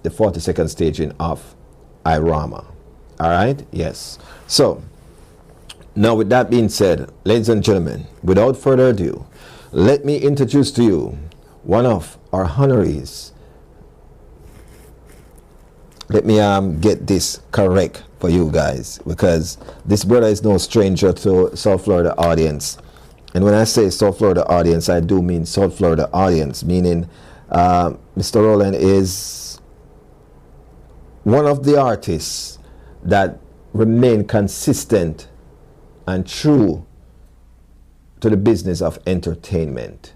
the 42nd staging of IRAWMA. All right? Yes. So, now with that being said, ladies and gentlemen, without further ado, let me introduce to you one of our honorees. Let me get this correct for you guys, because this brother is no stranger to South Florida audience. And when I say South Florida audience, I do mean South Florida audience, meaning Mr. Rollen is one of the artists that remain consistent and true to the business of entertainment.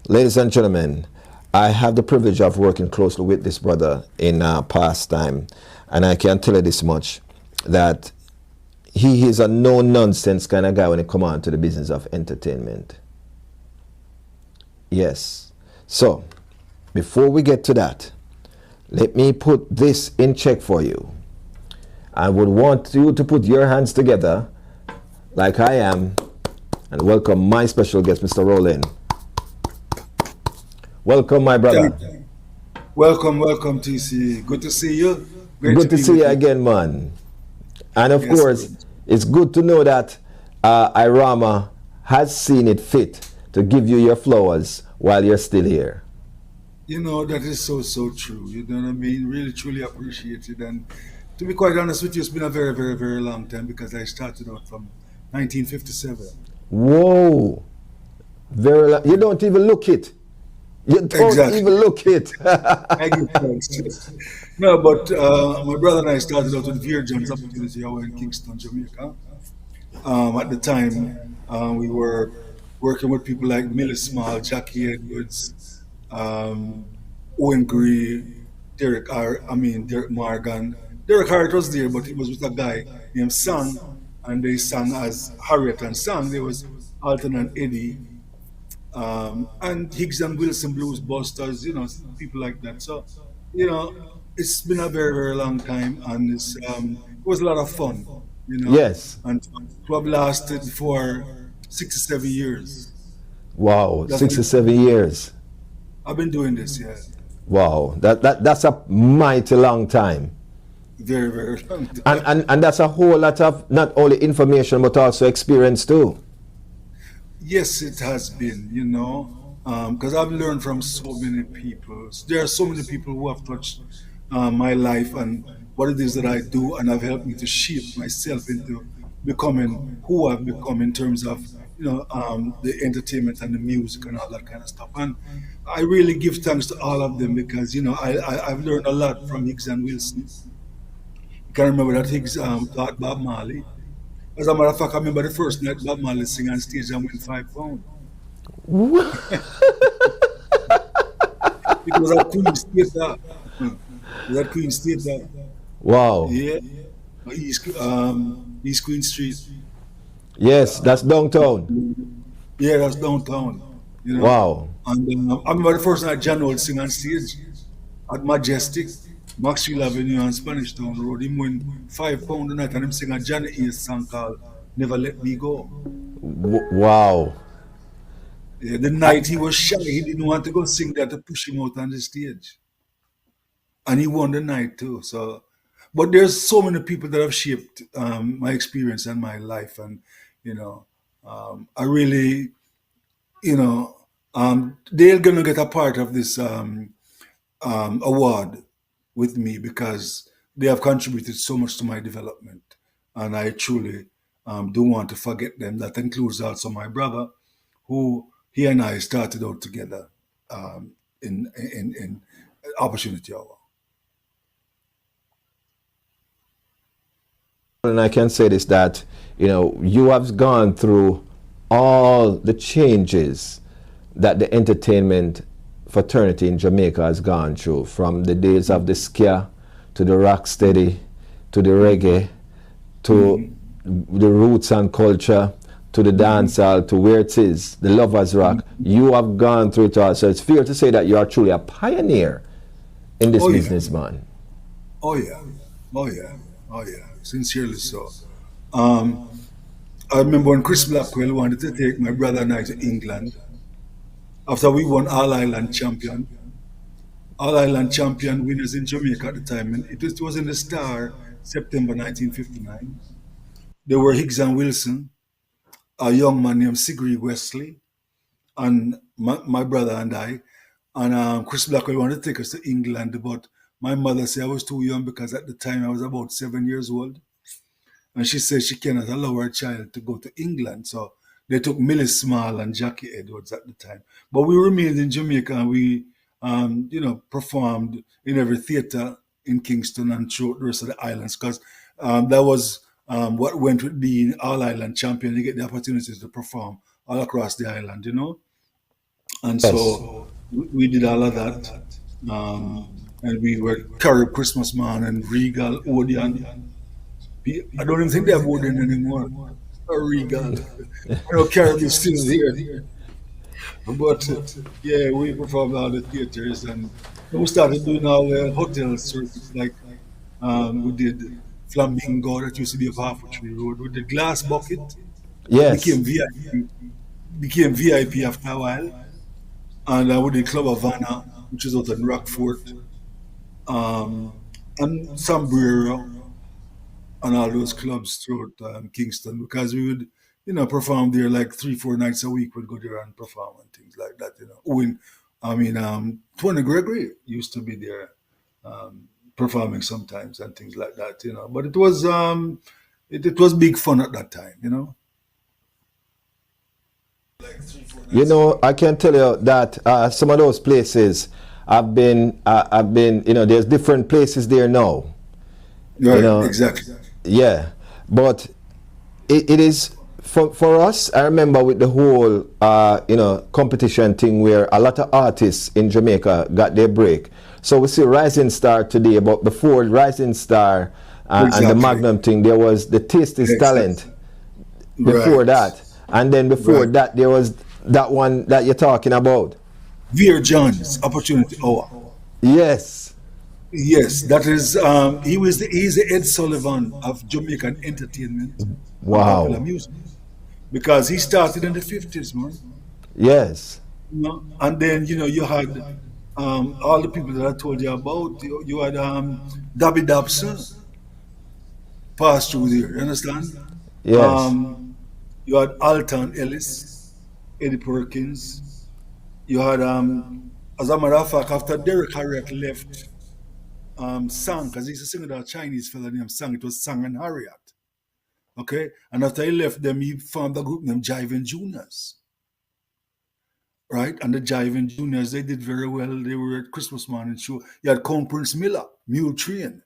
Ladies and gentlemen, I have the privilege of working closely with this brother in past time, and I can tell you this much, that he is a no-nonsense kind of guy when it comes on to the business of entertainment. Yes. So, before we get to that, let me put this in check for you. I would want you to put your hands together like I am and welcome my special guest, Mr. Rollen. Welcome, my brother. Welcome, TC. Good to see you. Good to see you again, man. And of course, it's good to know that IRAWMA has seen it fit to give you your flowers while you're still here. You know, that is so true. You know what I mean? Really, truly appreciate it. And to be quite honest with you, it's been a very, very, very long time, because I started out from 1957. Whoa. Very long. You don't even look it. You don't even look it. No, but my brother and I started out with Veer John's opportunity out in Kingston, Jamaica. At the time, we were working with people like Millie Small, Jackie Edwards, Owen Gray, Derek Morgan. Derek Hart was there, but he was with a guy named Sang, and they sang as Harriet and Sang. There was Alton and Eddie. And Higgs and Wilson Blues Busters, you know, people like that. So, you know, it's been a very, very long time, and it was a lot of fun, you know. Yes. And club lasted for 67 years. Wow, 67 years. I've been doing this, yeah. Wow, that's a mighty long time. Very, very long time. And that's a whole lot of not only information but also experience too. Yes, it has been, you know, because I've learned from so many people. There are so many people who have touched my life and what it is that I do, and have helped me to shape myself into becoming who I've become in terms of, you know, the entertainment and the music and all that kind of stuff. And I really give thanks to all of them, because, you know, I've learned a lot from Higgs and Wilson. You can remember that Higgs taught Bob Marley. As a matter of fact, I remember the first night Bob Marley sing on stage and win 5 pounds. It was at Queen's Theatre. It was at Queen's Theatre. Wow. Yeah. East Queen Street. Yes, that's downtown. Yeah, that's downtown. You know? Wow. And I remember the first night John Old sing on stage at Majestic, Maxwell Avenue and Spanish Town Road. He won 5 pounds a night, and him sing a Johnny Ace song called Never Let Me Go. Wow. Yeah, the night he was shy, he didn't want to go sing that to push him out on the stage. And he won the night too. So, but there's so many people that have shaped my experience and my life. And, you know, I really, you know, they're going to get a part of this award with me, because they have contributed so much to my development, and I truly don't want to forget them. That includes also my brother, who he and I started out together in Opportunity Hour. And I can say this, that, you know, you have gone through all the changes that the entertainment fraternity in Jamaica has gone through, from the days of the ska to the rocksteady to the reggae to the roots and culture to the dancehall to where it is, the lovers rock. You have gone through it all, so it's fair to say that you are truly a pioneer in this business, man. Oh yeah, oh yeah, oh yeah, sincerely so. I remember when Chris Blackwell wanted to take my brother and I to England after we won All Ireland champion. All Island champion winners in Jamaica at the time. And it was in the Star, September 1959. There were Higgs and Wilson, a young man named Sigourney Wesley, and my brother and I. And Chris Blackwell wanted to take us to England, but my mother said I was too young because at the time I was about 7 years old. And she said she cannot allow her child to go to England. So they took Millie Small and Jackie Edwards at the time. But we remained in Jamaica and we, performed in every theater in Kingston and throughout the rest of the islands because that was what went with being all island champion. You get the opportunities to perform all across the island. And Yes. so we did all of that. And we were Carib Christmas Man and Regal, Odeon. I don't even think they have Odeon anymore. Or Regal. Carib is still there. But yeah, we performed all the theaters and we started doing all the hotel circuits. Like we did Flamingo, that used to be a half Tree Road. We did Glass Bucket, that Yes. became VIP after a while. And we did Club Havana, which is out in Rockfort, um, and Sombrero, and all those clubs throughout Kingston because we would, perform there like 3, 4 nights a week. We'd go there and perform and things like that. Tony Gregory used to be there performing sometimes and things like that. But it was big fun at that time. I can tell you that some of those places there's different places there now. You Right, know, exactly. yeah. But it is for us. I remember with the whole competition thing where a lot of artists in Jamaica got their break. So we see Rising Star today, but before Rising Star and the Exactly. Magnum thing, there was the Taste is Talent Exactly. before Right. that, and then before Right. that there was that one that you're talking about. Veer John's Opportunity Hour. Yes. Yes, that is. He's the Ed Sullivan of Jamaican entertainment and popular Wow. music because he started in the 50s, man. Yes. And then you had all the people that I told you about. You had Dabby Dobson passed through there. You understand? Yes. Um, you had Alton Ellis, Eddie Perkins. You had, as a matter of fact, after Derek Harriott left, Sang, because he's a singer, that Chinese fella named Sang. It was Sang and Harriet. Okay, and after he left them, he formed a group named Jiving Juniors, right? And the Jiving Juniors, they did very well. They were at Christmas morning show. You had Count Prince Miller, Mule Train.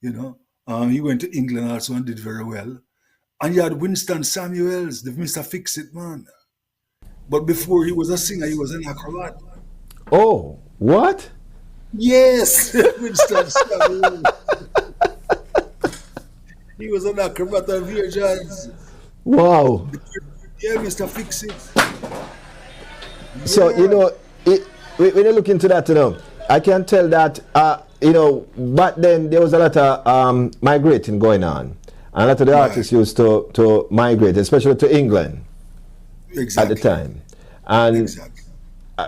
He went to England also and did very well. And you had Winston Samuels, the Mr. Fix It man. But before he was a singer, he was an acrobat. Oh, what? Yes, Winston Samuels. He was an acrobat of Virgins. Wow. Yeah, Mr. Fix It. So Yeah. when you look into that, I can tell that back then there was a lot of migrating going on, and a lot of the Right. artists used to migrate, especially to England at the Exactly. time. And Exactly.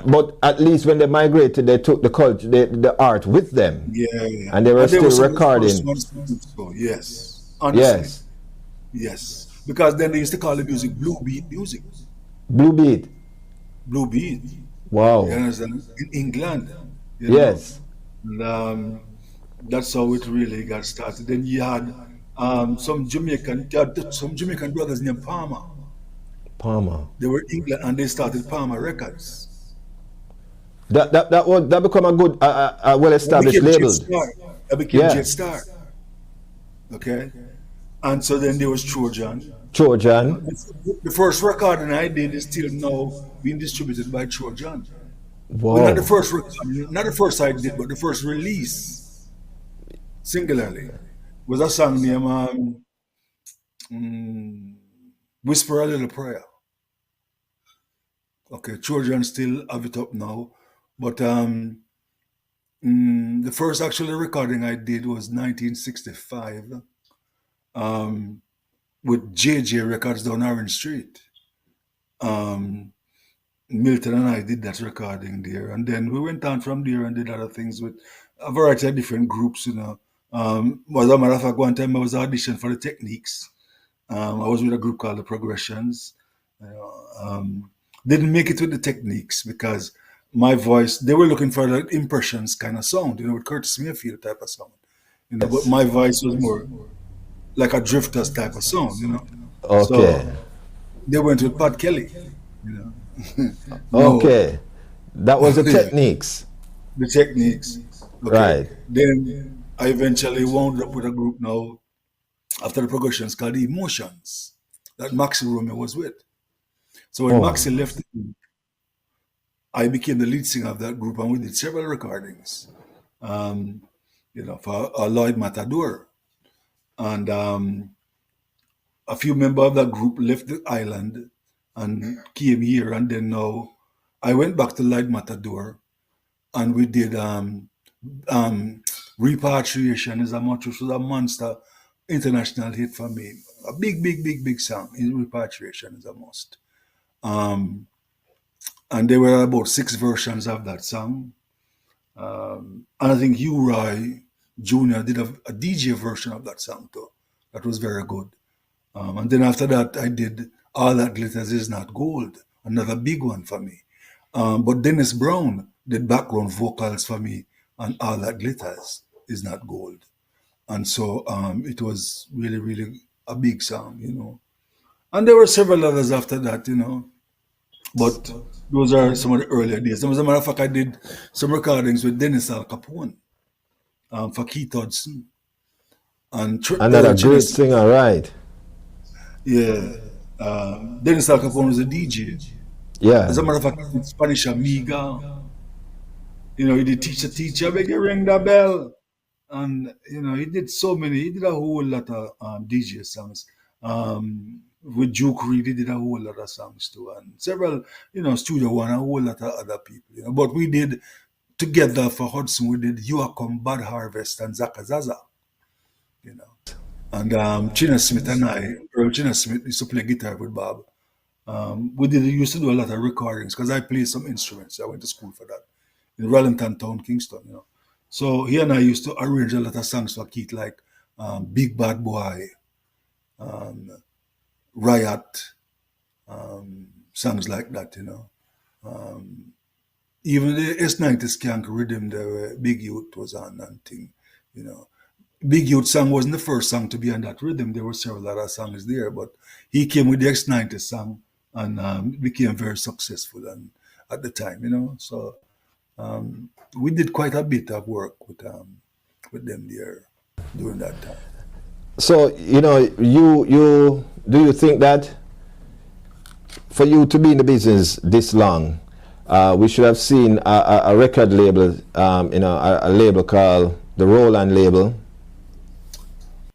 but at least when they migrated, they took the culture, the art with them, Yeah. and they were And they were still some of the first recording. ones to do so. Yes. Honestly. Yes, Yes. Because then they used to call the music blue beat music. Blue Beat. Blue beat. You Wow. understand? In England. You know. Yes. And that's how it really got started. Then you had some Jamaican brothers named Palmer. Palmer. They were England and they started Palmer Records. That become a good, well That established became Jet label. Star. That became Yeah. Jet Star. Okay. And so then there was Trojan. Trojan. The first recording I did is still now being distributed by Trojan. Well, not the Wow. first recording, not the first I did, but the first release, singularly, was a song named mm, Whisper a Little Prayer. Okay, Trojan still have it up now. But the first actual recording I did was 1965 with JJ Records down Orange Street. Um, Milton and I did that recording there, and then we went on from there and did other things with a variety of different groups. As a matter of fact, one time I was auditioning for the Techniques. I was with a group called the Progressions. You know, didn't make it with the Techniques because my voice. They were looking for like impressions kind of sound, with Curtis Mayfield type of sound. But Yes. my voice was more like a Drifters type of sound. Okay. So they went with Pat Kelly. You know, no, Okay. That was the yeah, techniques. the Techniques. Okay, Right. then I eventually wound up with a group now after the Progressions called the Emotions that Maxi Romeo was with. So when Oh. Maxi left the group, I became the lead singer of that group, and we did several recordings. Um, for Lloyd Matador, and a few members of that group left the island and came here, and then now I went back to Lloyd Matador, and we did um, Repatriation is a much, which was a monster international hit for me. A big, big, big, big song. Repatriation is a must. Um, and there were about 6 versions of that song. And I think Hugh Roy Jr. did a DJ version of that song too. That was very good. And then after that, I did All That Glitters Is Not Gold, another big one for me. But Dennis Brown did background vocals for me on All That Glitters Is Not Gold. And so it was really, really a big song. And there were several others after that. But those are some of the earlier days. As a matter of fact, I did some recordings with Dennis Al Capone for Keith Hudson and Another China great Smith. singer, right? Yeah. Dennis Al Capone was a DJ. As Yeah. a matter of fact, he did Spanish Amiga. He did Teacher Teacher, beg you ring the bell. And, he did so many. He did a whole lot of DJ songs. With Duke Reed, he did a whole lot of songs too. And several, Studio One, a whole lot of other people. But we did, together for Hudson, we did You Are Come Bad Harvest and Zaka Zaza. You know. And China Smith and Earl China Smith used to play guitar with Bob. We used to do a lot of recordings because I played some instruments. I went to school for that in Rallington Town, Kingston. So he and I used to arrange a lot of songs for Keith, like Big Bad Boy, um, Riot, songs like that. Um, Even the S90 Skank Rhythm, the Big Youth was on and thing, you know. Big Youth song wasn't the first song to be on that rhythm. There were several other songs there, but he came with the X90 song and became very successful and at the time. So we did quite a bit of work with them there during that time. So you do you think that for you to be in the business this long, we should have seen a record label, a label called the Rollen label.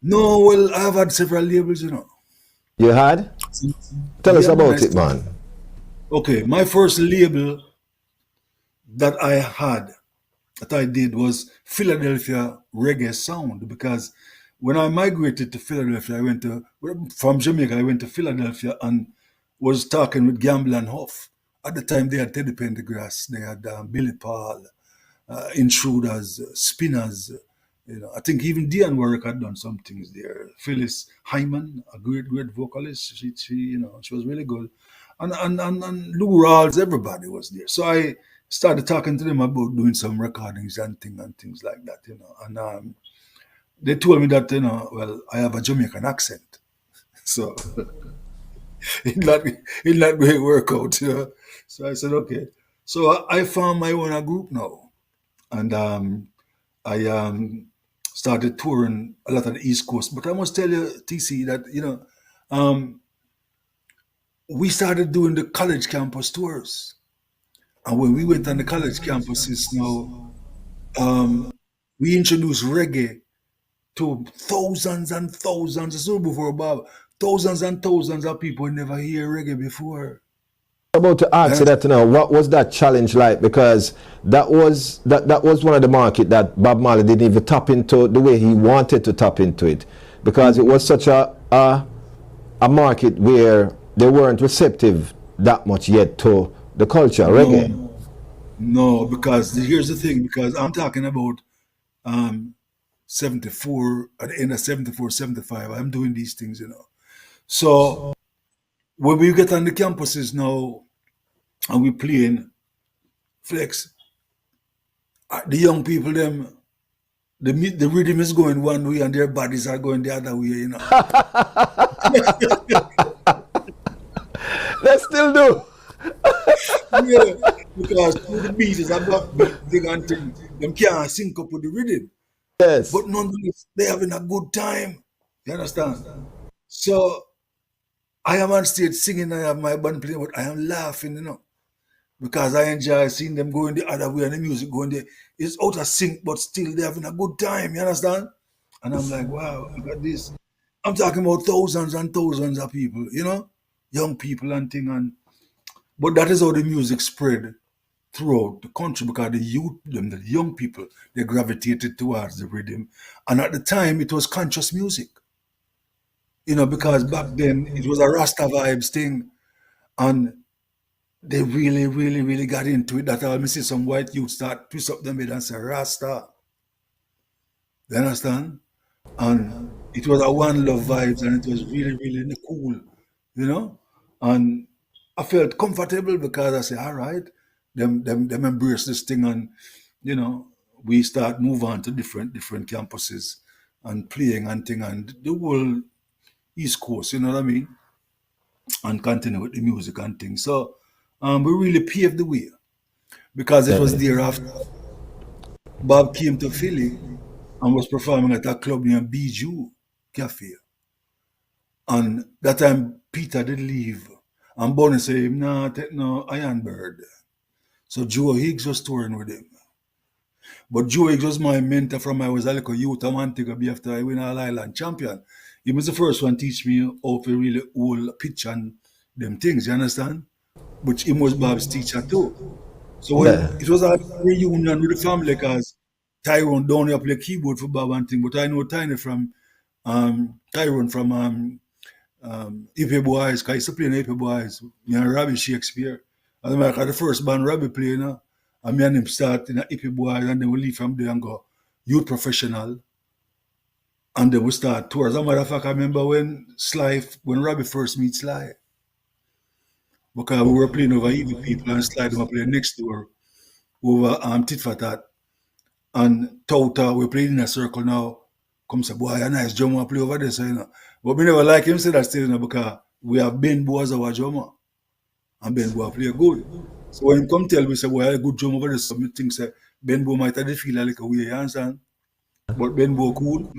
No, well, I've had several labels. You had? Tell us Yeah, man. about it, man. Okay, my first label that I did was Philadelphia Reggae Sound, because when I migrated to Philadelphia, from Jamaica, I went to Philadelphia and was talking with Gamble and Huff. At the time, they had Teddy Pendergrass, they had Billy Paul, Intruders, Spinners. I think even Diane Warwick had done some things there. Phyllis Hyman, a great, great vocalist. She was really good. And Lou Rawls, everybody was there. So I started talking to them about doing some recordings and things like that. And they told me that, well, I have a Jamaican accent. So it not going to work out. So I said, okay. So I found my own group now. And I started touring a lot of the East Coast. But I must tell you, TC, that, um, we started doing the college campus tours. And when we went on the college campuses now, we introduced reggae to thousands and thousands, this was before Bob, thousands and thousands of people who never hear reggae before. About to ask you And that now, what was that challenge like? Because that was one of the market that Bob Marley didn't even tap into the way he wanted to tap into it, because it was such a market where they weren't receptive that much yet to the culture, reggae. No, no, because here's the thing, because I'm talking about 74, at the end of 74, 75. I'm doing these things, So when we get on the campuses now and we playing flex, the young people, the rhythm is going one way and their bodies are going the other way. They still do. Yeah, because the beat is a block beat, they can think them can't sync up with the rhythm. Yes. But nonetheless, they're having a good time. You understand? So I am on stage singing, I have my band playing, but I am laughing, because I enjoy seeing them going the other way and the music going there. It's out of sync, but still they're having a good time. You understand? And I'm like, wow, look at this. I'm talking about thousands and thousands of people, young people and thing. But that is how the music spread throughout the country because the youth, the young people, they gravitated towards the rhythm. And at the time, it was conscious music, because back then it was a Rasta vibes thing. And they really, really, really got into it. That I see some white youth start twist up them head and say Rasta. You understand? And it was a one love vibes and it was really, really cool, you know? And I felt comfortable because I said, all right, them embrace this thing and we start move on to different campuses and playing and thing and the whole East Coast, you know what I mean? And continue with the music and things. So we really paved the way because it was Definitely. there after Bob came to Philly and was performing at a club near Bijou Cafe. And that time Peter did leave. And Bonnie said, him nah take no Iron Bird. So Joe Higgs was touring with him. But Joe Higgs was my mentor from I was a little youth. I wanted to be after I win All Island champion. He was the first one teach me how to really hold pitch and them things, you understand? Which he was Bob's teacher too. So when Yeah. it was a reunion with the family, because Tyrone down here play keyboard for Bob and thing, but I know Tiny from Tyrone from Ipe Boys, because I used to play in Ipe Boys, me and Robbie Shakespeare. As a matter of fact, the first band Robbie played, and me and him start in Ipe Boys, and then we leave from there and go youth professional, and then we start tours. As a matter of fact, I remember when Robbie first meet Sly, because we were playing over Evil People and Sly were playing next door over Tit for Tat. And Tota, we played in a circle now. Come say, boy, a nice drummer play over there, But we never like him say that still, because we have Ben Bo as our drummer. And Ben Bo play good. So when him come tell me, say, boy, a good drum over there, so me think say, Ben Bo might have the feel like a way, you understand? But Ben Bo cool.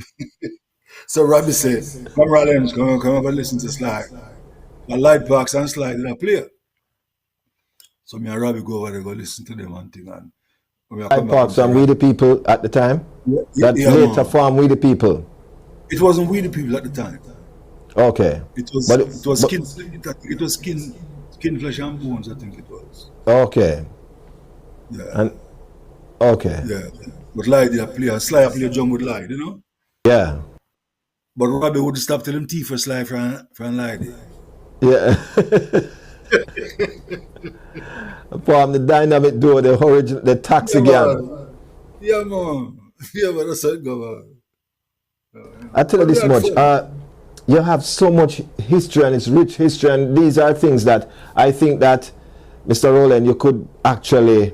So Robbie say, come Rollins, come over listen to Slide. I light box and Slide in a play. So me and Robbie go over there, go listen to them and thing. And when I I come back, parked come say, some We Robbie, the People at the time. That yeah, later man. formed We the People. It wasn't We the People at the time. Okay. It was But it was but skin it was skin flesh and bones, I think it was. okay. Yeah, And okay. yeah. But Lie did play Sly play drum with Lie, Yeah. But Robbie would stop telling T for Sly from Lie there. Yeah. Form the dynamic duo, the origin, the taxi Yeah gang. man. Yeah man. Yeah man, that's how it go man. I tell you But we this had much. fun. You have so much history and it's rich history, and these are things that I think that Mr. Rollen, you could actually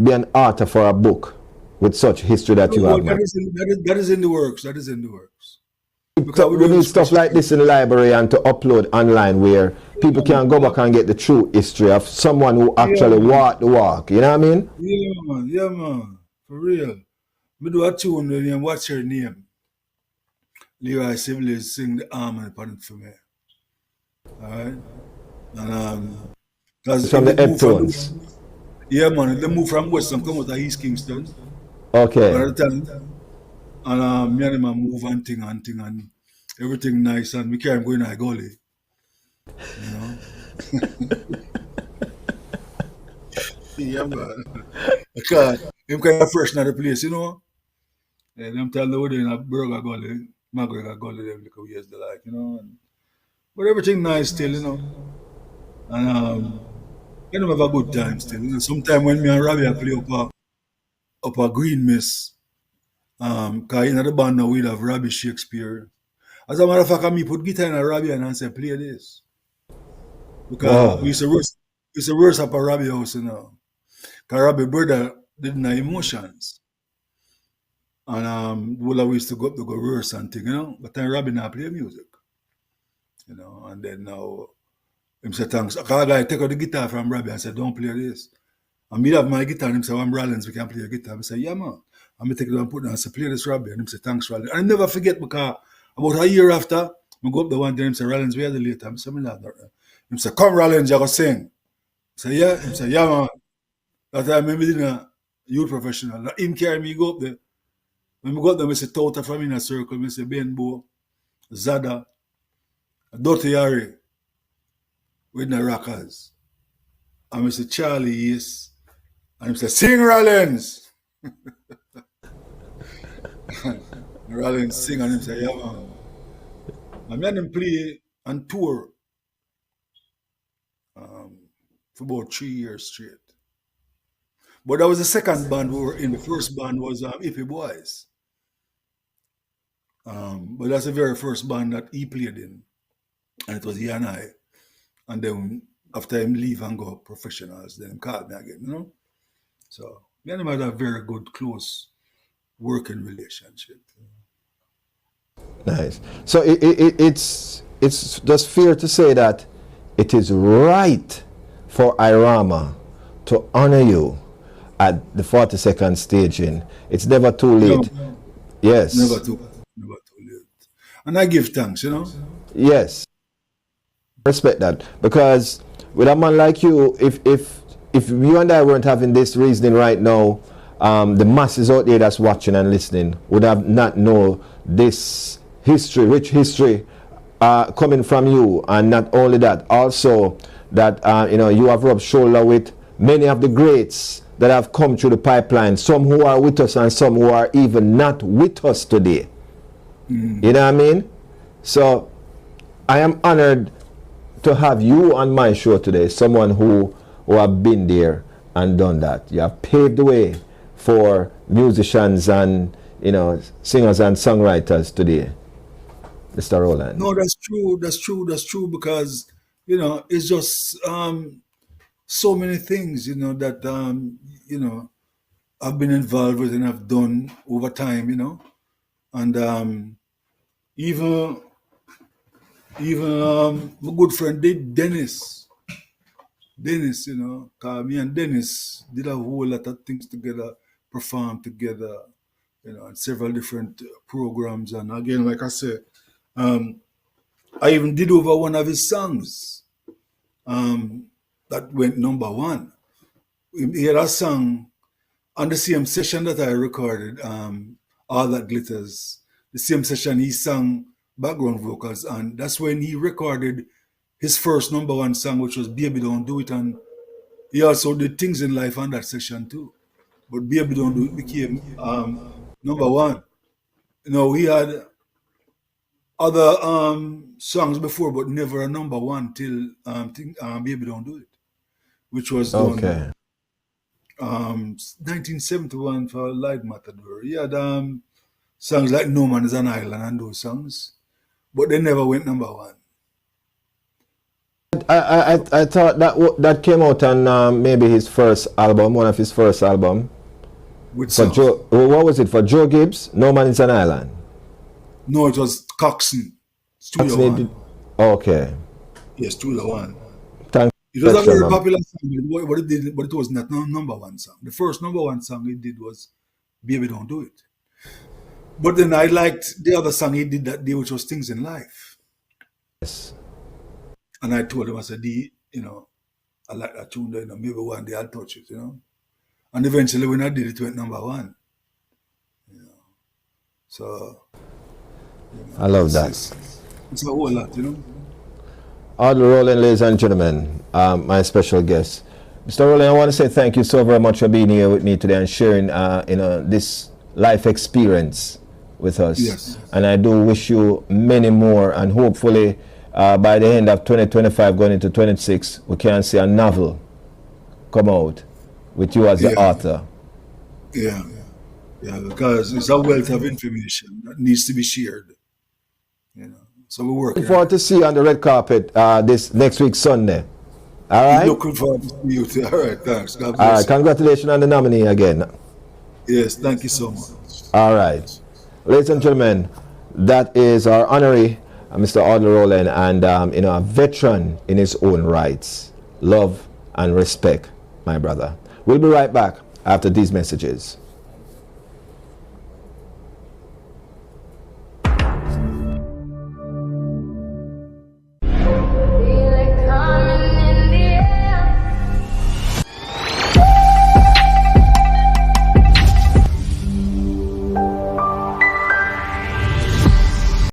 be an author for a book with such history that you No, have, man. that is in the works. That is in the works. Because we're We doing need stuff special like this in the library and to upload online where people can go yeah, back and get the true history of someone who yeah actually man. walked the walk. You know what I mean? Yeah man. For real. Me do a tune with him, what's her name? Leroy Sibbles sing the harmony upon it for me. Alright? And It's because from if the they move from the Heptones. yeah man, if they move from Western come out of East Kingston, but Okay. at the time and me and him a move and thing and everything nice and we can't go in a gully, you know. Yeah man. Because him kind of fresh in the place, And them tell them we're in a burger gully, McGregor gully them like years they like, But everything nice still, And You know, have a good time still. You know, sometime when me and Robbie I play up a green miss, cause in the band now we'd have Robbie Shakespeare. As a matter of fact, I me put guitar in a Robbie and I say play this. Because we Wow. used to worse up a Robbie house, you know. Cause Robbie brother didn't have emotions. And well, we used to go up to go rehearse and thing, you know. But then Robbie now play music, you know. And then now him say thanks. Cause a guy take out the guitar from Robbie and said, don't play this. And me have my guitar and him say, I'm Rollins, we can play a guitar. I say, yeah man. And me take it and put it down and say, play this Robbie. And him say, thanks Rollins. And I never forget because about a year after, I go up the one day and him say, Rollins, where are the later? I say, me not there. Him say, come Rollins, you go sing. I say, yeah. Him say, yeah man. That time I did a youth professional. Him carry me go up there. When we got them, I say, Tota from in a circle, I say, Benbow, Zada, Dirty Harry, with the rockers. And I say, Charlie, yes. And I say, sing Rollins. Rollins sing and him say, yeah man. And me and him play and tour for about 3 years straight. But that was the second band we were in. The first band was Hippie Boys. But that's the very first band that he played in. And it was he and I. And then after him leave and go professionals, then him called me again, you know? So me and him had a very good, close working relationship. Nice. So it's just fair to say that it is right for IRAWMA to honor you at the 42nd staging. It's never too No, late. Yes. never too late. And I give thanks, you know? Yes. Respect that, because with a man like you, if you and I weren't having this reasoning right now, the masses out there that's watching and listening would have not know this history, rich history, coming from you. And not only that, also that you have rubbed shoulder with many of the greats that have come through the pipeline, some who are with us and some who are even not with us today. You know what I mean? So I am honored to have you on my show today, someone who have been there and done that. You have paved the way for musicians and singers and songwriters today, Mr. Rollen. No, that's true because, it's just so many things, that, I've been involved with and I've done over time, and even my good friend Dennis, 'cause me and Dennis did a whole lot of things together, performed together, and several different programs. And again, like I said, I even did over one of his songs that went number one. He had a song on the same session that I recorded, All That Glitters, the same session he sang background vocals, and that's when he recorded his first number one song, which was Baby Don't Do It, and he also did Things in Life on that session too. But Baby Don't Do It became number one. We had other songs before, but never a number one till Baby Don't Do It, which was done Okay. 1971 for Light Matador. He had songs like No Man is an Island and those songs, but they never went number one. I thought that came out on maybe his first album, one of his first album. Which For song? Joe, what was it for Joe Gibbs? No Man is an Island. No, it was Coxon. Studio That's One. Okay. Yes, Studio One. Thank It was a you, very man. popular song, but it was not number one song. The first number one song he did was Baby Don't Do It. But then I liked the other song he did that day, which was Things in Life. Yes. And I told him, I said, I like that tune, maybe one day I'll touch it, And eventually when I did it, went number one. So, I love that. it's a whole lot, Audley Rollen, ladies and gentlemen, my special guest. Mr. Rollen, I want to say thank you so very much for being here with me today and sharing this life experience with us. Yes. And I do wish you many more, and hopefully by the end of 2025 going into 26 we can see a novel come out with you as the Yeah, author. yeah, yeah, because it's a wealth of information that needs to be shared. You know, so we're Looking working on forward it. to see you on the red carpet this next week Sunday. All right. Looking forward to see you too. All right, thanks. God All bless right. you. Congratulations on the nominee again. Yes, thank you so much. All right. Ladies and gentlemen, that is our honoree, Mr. Audley Rollen, and a veteran in his own rights. Love and respect, my brother. We'll be right back after these messages.